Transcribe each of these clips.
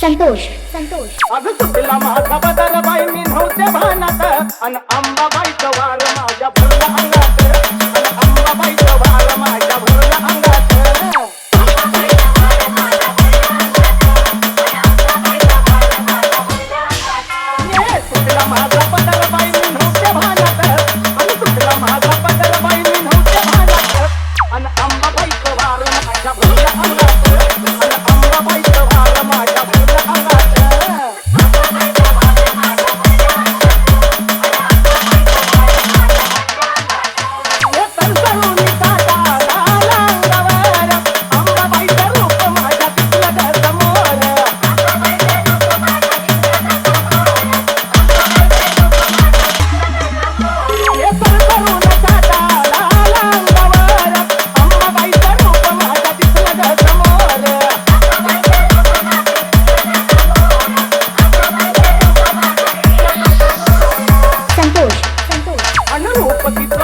संतोष संतोष अगं सुटला माझा बदल बाई मी नव्हते भानात अन अंबाबाईचं वार माझ्या भरला अंगात अन अंबाबाईचं वार माझ्या भरला अंगात सुटला माझा बदल बाई मी नव्हते भानात अन सुटला माझा बदल बाई मी नव्हते भानात अन अंबाबाईचं वार माझ्या भरला अंगात अन अंबाबाईचं वार माझ्या भरला अंगात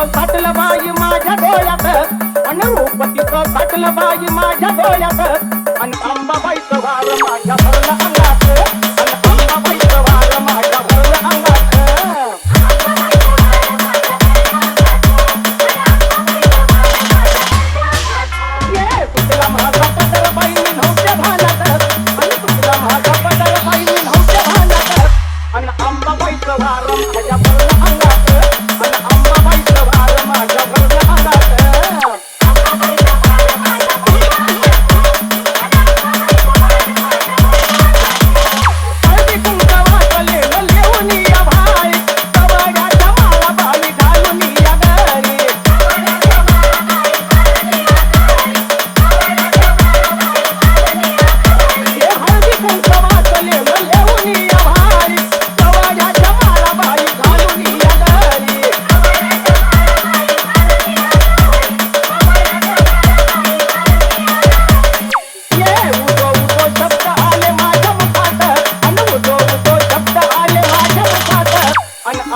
साठलं बाई माझ्या डोळ्यात अन रूपतीचं साठलं बाई माझ्या डोळ्यात अन अंबाबाईचं वार माझ्या भरलं अंगात अन अंबाबाईचं वार माझ्या भरलं अंगात तुला माझा पदर बाई मी नव्हत्या भानात आणि तुला माझा पदर बाई मी नव्हत्या भानात अन अंबाबाईचं वार माझ्या भरलं अंगात अन अंबाबाईचं वार माझ्या भरलं अंगात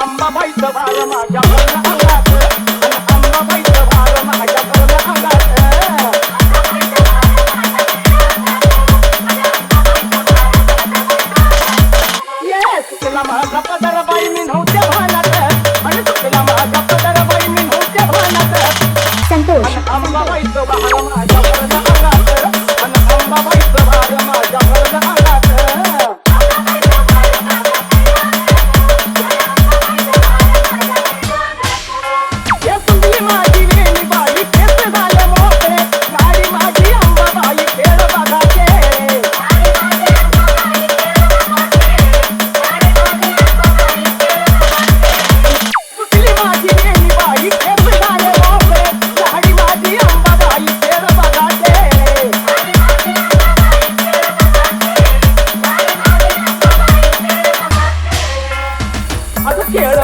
अंबाबाईचं वार माझ्या भरलं अंगात अन अंबाबाईचं वार माझ्या भरलं अंगात तुला माझा पदर बाई मी नव्हत्या भानात आणि तुला माझा पदर बाई मी नव्हत्या भानात संतोष अंबाबाईचं वार माझ्या भरलं अंगात अन अंबाबाईचं वार माझ्या भरलं अंगात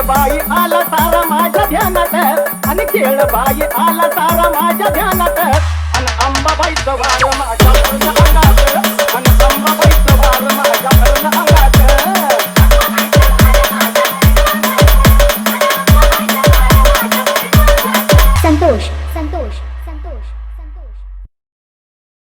बाई आला तारा माझ्या ध्यानात आणि खेळ बाई आला तारा माझ्या ध्यानात आणि अंबाबाईचं वार माझ्या